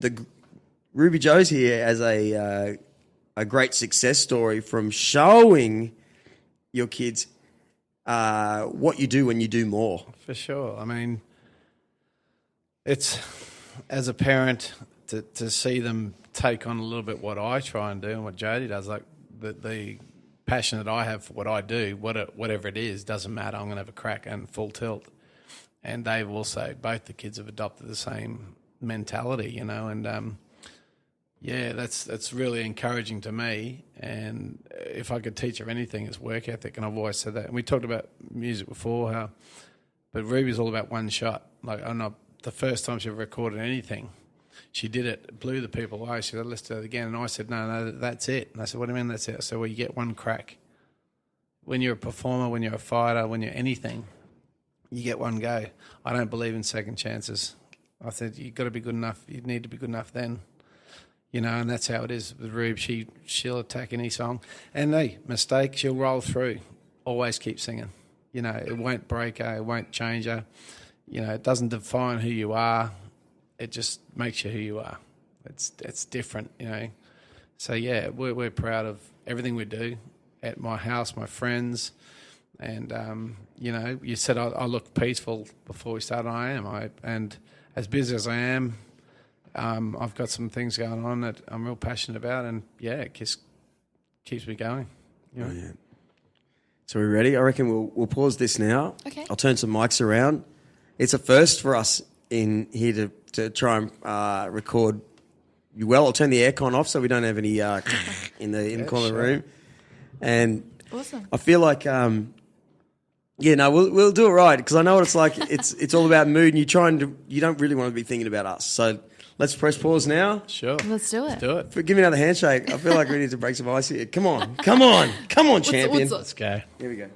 the Ruby Joe's here as a great success story from showing your kids what you do when you do more. For sure. I mean, it's, as a parent, to see them take on a little bit what I try and do and what Jodie does, like the passion that I have for what I do, whatever it is, doesn't matter. I'm going to have a crack and full tilt. And they've also, both the kids have adopted the same mentality, you know, and yeah, that's really encouraging to me. And if I could teach her anything, it's work ethic, and I've always said that. And we talked about music before, but Ruby's all about one shot. Like, the first time she ever recorded anything, she did it, blew the people away. She said, let's do it again. And I said, no, that's it. And I said, what do you mean that's it? I said, well, you get one crack. When you're a performer, when you're a fighter, when you're anything, you get one go. I don't believe in second chances. I said, you've got to be good enough. You need to be good enough then. You know, and that's how it is with Rube. She'll attack any song. And hey, mistake, she'll roll through. Always keep singing. You know, it won't break her. It won't change her. You know, it doesn't define who you are. It just makes you who you are. It's different, you know. So, yeah, we're proud of everything we do at my house, my friends. And, you know, you said I looked peaceful before we started. I am. And as busy as I am, I've got some things going on that I'm real passionate about, and yeah, it just keeps me going. You know? Oh, yeah. So we're ready? I reckon we'll pause this now. Okay. I'll turn some mics around. It's a first for us in here to try and record you well. I'll turn the aircon off so we don't have any in the corner of the room. And awesome. I feel like we'll do it right, because I know what it's like. It's all about mood, and you don't really want to be thinking about us. So let's press pause now. Sure. Let's do it. Give me another handshake. I feel like we need to break some ice here. Come on, champion. Let's go. Here we go.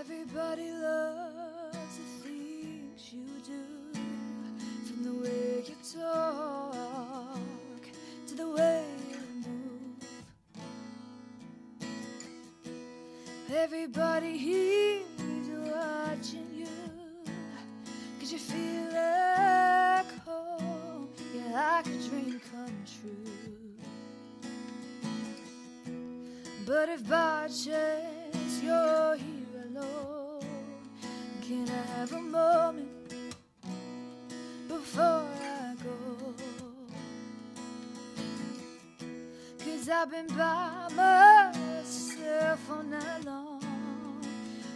Everybody loves the things you do, from the way you talk to the way you move. Everybody here is watching you, 'cause you feel like home, yeah, like a dream come true. But if by chance you're here alone, can I have a moment before I go? 'Cause I've been by myself all night long,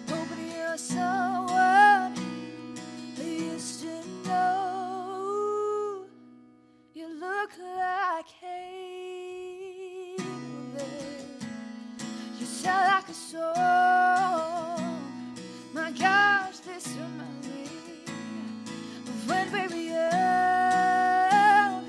hoping you're someone I used to know. You look like Haven, you sound like a song. My gosh, this reminds me of when we were young.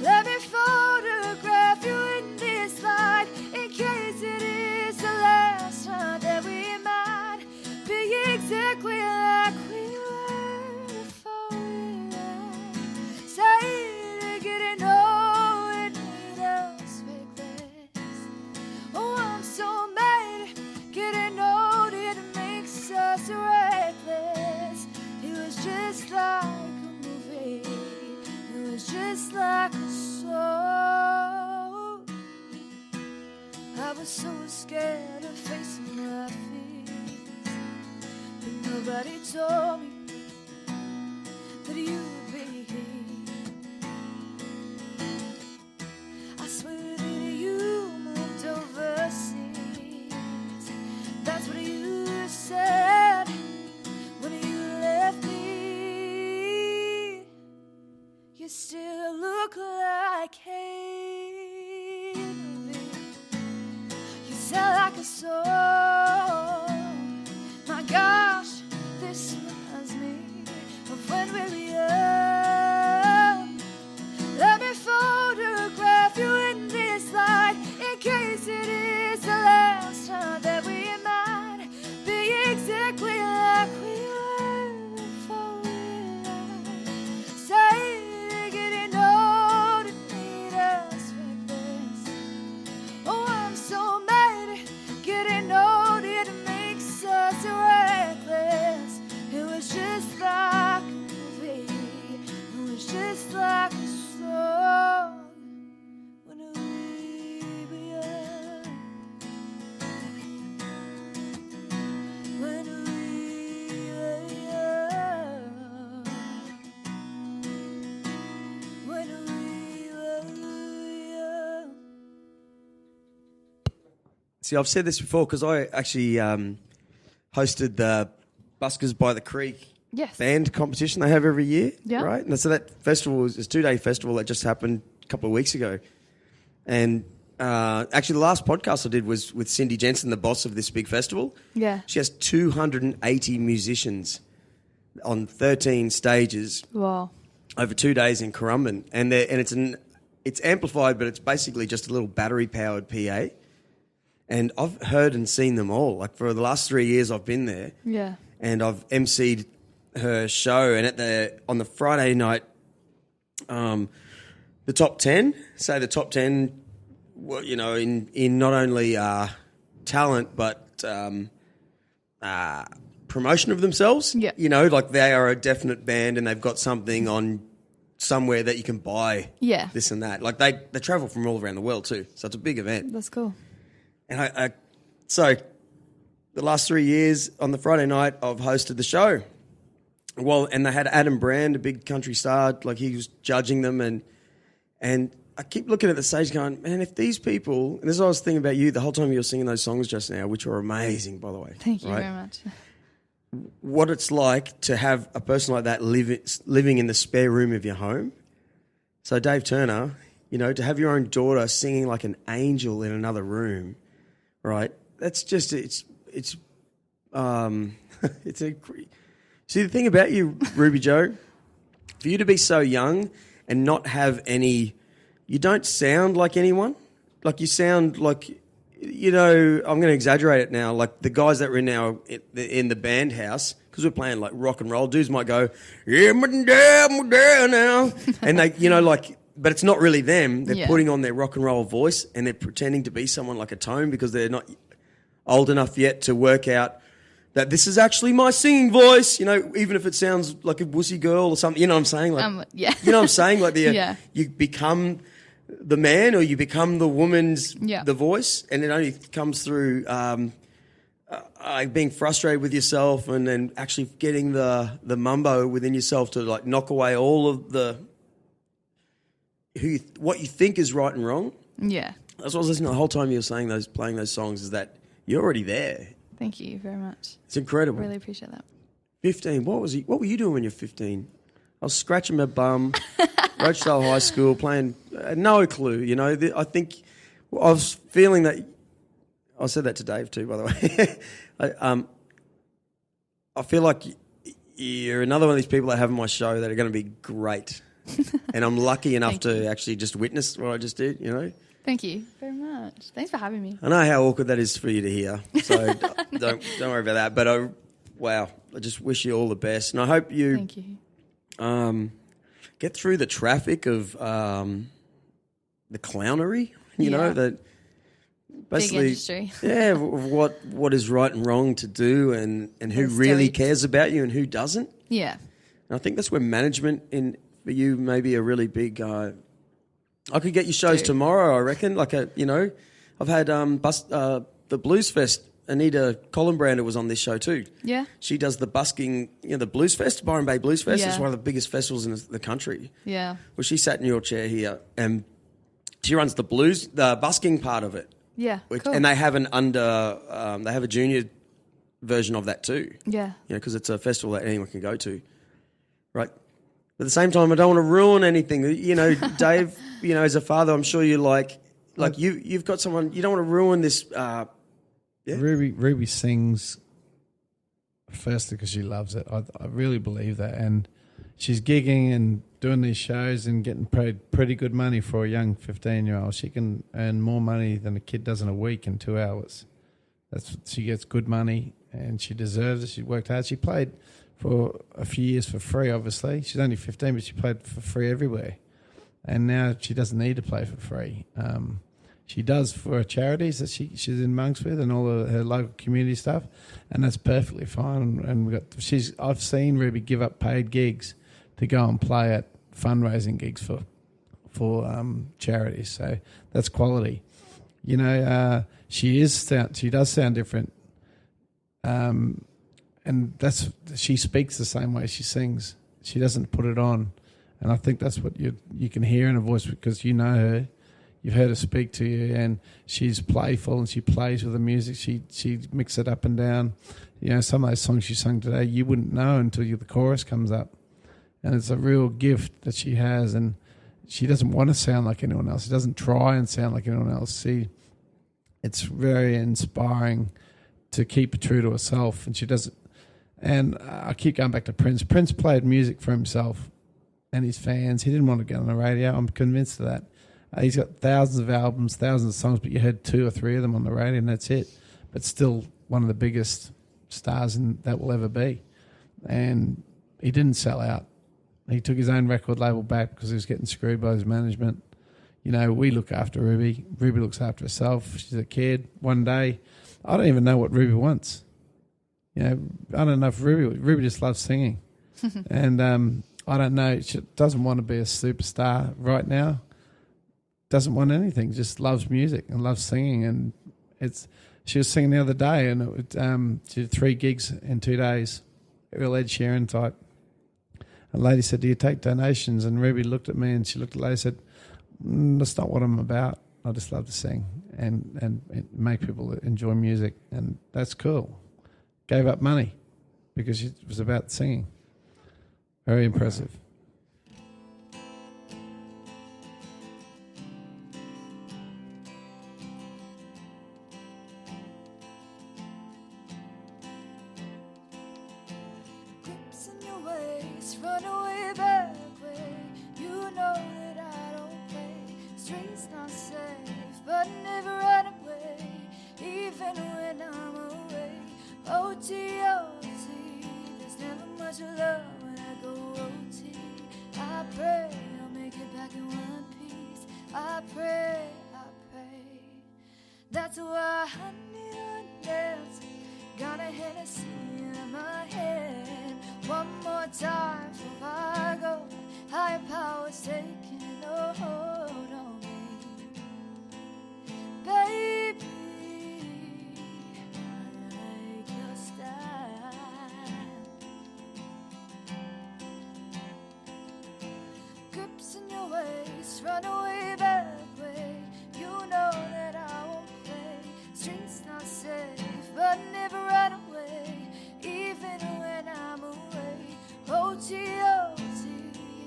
Let me photograph you in this light, in case it is the last time that we might be exactly like we were before we left. Say, getting old and need us reckless. Oh, I'm so mad, getting old, it makes us reckless. It was just like a movie, it was just like a song. I was so scared of facing my fears, but nobody told me that you would be here. I swear that you moved overseas, that's what you said when you left me. You still look like Haven, you sound like a song. My gosh, this reminds me of when we were young. Let me photograph you in this light, in case it is the last time that we might be exactly like we were before we left. Say, getting old and need us reckless. See, I've said this before because I actually hosted the Buskers by the Creek Yes. band competition they have every year. Yeah. Right? And so that festival is a 2-day festival that just happened a couple of weeks ago. And actually, the last podcast I did was with Cindy Jensen, the boss of this big festival. Yeah. She has 280 musicians on 13 stages Wow. over 2 days in Currumbin. And it's amplified, but it's basically just a little battery-powered PA. And I've heard and seen them all. Like, for the last 3 years I've been there. Yeah. And I've emceed her show. And on the Friday night, the top 10, say the top 10, well, you know, in not only talent but promotion of themselves. Yeah. You know, like they are a definite band and they've got something on somewhere that you can buy. Yeah. This and that. Like they travel from all around the world too, so it's a big event. That's cool. And so the last 3 years on the Friday night I've hosted the show. Well, and they had Adam Brand, a big country star, like he was judging them, and I keep looking at the stage going, man, if these people, and this is what I was thinking about you the whole time you were singing those songs just now, which were amazing, by the way. Thank you right? very much. What it's like to have a person like that living in the spare room of your home. So Dave Turner, you know, to have your own daughter singing like an angel in another room, right? That's just, it's See, the thing about you, Ruby Joe, for you to be so young and not have any, you don't sound like anyone. Like you sound like, you know, I'm going to exaggerate it now, like the guys that were in the band house, because we're playing like rock and roll, dudes might go, yeah, my dad now. And they, you know, like, but it's not really them. They're putting on their rock and roll voice and they're pretending to be someone like a Tone because they're not old enough yet to work out that this is actually my singing voice, you know, even if it sounds like a wussy girl or something, you know what I'm saying? Like, yeah. You know what I'm saying? Like you become the man or you become the woman's, Yeah. the voice, and it only comes through being frustrated with yourself and then actually getting the mumbo within yourself to like knock away all of what you think is right and wrong. Yeah. That's what I was listening to the whole time you were saying playing those songs, is that you're already there. Thank you very much. It's incredible. Really appreciate that. 15. What were you doing when you're 15? I was scratching my bum, Rochdale High School, playing. No clue. You know, I think I was feeling that. I said that to Dave too, by the way. I feel like you're another one of these people that have on my show that are going to be great, and I'm lucky enough to actually just witness what I just did. You know. Thank you very much. Thanks for having me. I know how awkward that is for you to hear, so don't worry about that. But wow, I just wish you all the best, and I hope you. Thank you. Get through the traffic of the clownery. You know that basically, big industry. Yeah, of what is right and wrong to do, and who really cares about you and who doesn't. Yeah, and I think that's where management for you may be a really big. I could get you shows tomorrow, I reckon. Like I've had the Blues Fest. Anita Collenbrander was on this show too. Yeah. She does the busking, the Blues Fest, Byron Bay Blues Fest. Yeah. It's one of the biggest festivals in the country. Yeah. Well, she sat in your chair here, and she runs the busking part of it. Yeah. Cool. And they have they have a junior version of that too. Yeah. Because it's a festival that anyone can go to. Right. But at the same time, I don't want to ruin anything. Dave, as a father, I'm sure you you've got someone, you don't want to ruin this. Yeah. Ruby sings firstly because she loves it. I really believe that, and she's gigging and doing these shows and getting paid pretty good money for a young 15-year-old. She can earn more money than a kid does in a week in 2 hours. She gets good money and she deserves it. She worked hard. She played for a few years for free. Obviously, she's only 15, but she played for free everywhere, and now she doesn't need to play for free. She does for charities that she's in monks with and all of her local community stuff, and that's perfectly fine. And I've seen Ruby give up paid gigs to go and play at fundraising gigs for charities. So that's quality. She does sound different, and she speaks the same way she sings. She doesn't put it on, and I think that's what you can hear in her voice because you know her. you've heard her speak to you, and she's playful and she plays with the music. She mixes it up and down. You know, some of those songs she sung today, you wouldn't know until the chorus comes up. And it's a real gift that she has, and she doesn't want to sound like anyone else. She doesn't try and sound like anyone else. It's very inspiring to keep true to herself, and she doesn't. And I keep going back to Prince. Prince played music for himself and his fans. He didn't want to get on the radio. I'm convinced of that. He's got thousands of albums, thousands of songs, but you heard 2 or 3 of them on the radio, and that's it. But still one of the biggest stars that will ever be. And he didn't sell out. He took his own record label back because he was getting screwed by his management. You know, we look after Ruby. Ruby looks after herself. She's a kid. One day, I don't even know what Ruby wants. You know, I don't know if Ruby just loves singing. And I don't know, she doesn't want to be a superstar right now. Doesn't want anything, just loves music and loves singing. And she was singing the other day, and she did 3 gigs in 2 days, real Ed Sheeran type. A lady said, "Do you take donations?" And Ruby looked at me, and she looked at the lady and said, "That's not what I'm about. I just love to sing and make people enjoy music." And that's cool. Gave up money because it was about singing. Very impressive. Grips in your waist, run away back way. You know that I don't play. Streets not safe, but never run away. Even when I'm away. O.T.O.T. There's never much love when I go O.T. I pray I'll make it back in one piece. I pray. That's why I need a dance. Got a Hennessy in my hand. One more time before I go. Higher powers taking a hold on me. Baby, in your waist, run away back way. You know that I won't play. Streets not safe, but never run away. Even when I'm away. O.T.O.T.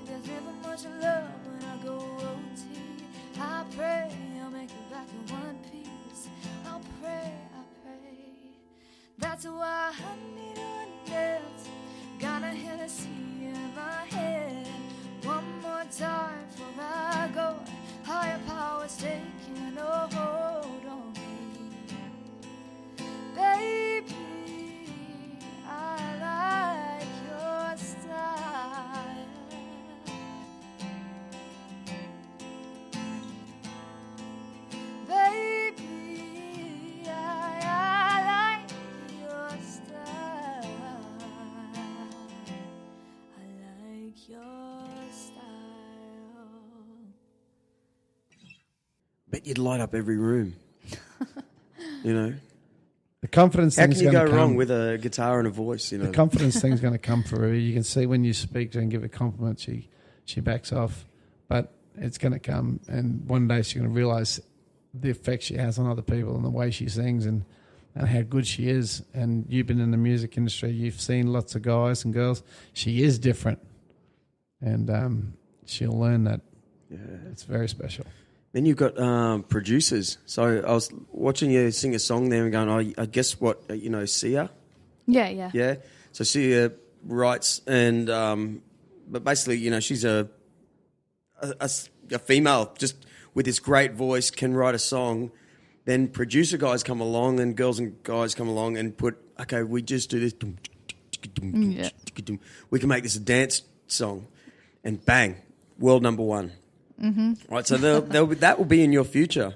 There's never much love when I go O.T. I pray I'll make it back in one piece. I'll pray. That's why I need a dance. Got a Hennessy in my hand. One more time before I go. Higher powers taking a hold on me. Baby, I like your style. Baby, I like your style. I like your style. Bet you'd light up every room. You know? The confidence How thing's can you going go to come. wrong with a guitar and a voice, you know? The confidence thing's going to come for her. You can see when you speak to her and give a compliment, she backs off. But it's going to come, and one day she's going to realise the effect she has on other people and the way she sings and how good she is. And you've been in the music industry. You've seen lots of guys and girls. She is different. And she'll learn that. Yeah. It's very special. Then you've got producers. So I was watching you sing a song there and going, I guess what, you know, Sia? Yeah. Yeah. So Sia writes and, but basically, you know, she's a female just with this great voice, can write a song. Then producer guys come along and girls and guys come along and put, okay, we just do this. Yeah. We can make this a dance song. And bang, world number one. Mm-hmm. Right, so that will be in your future.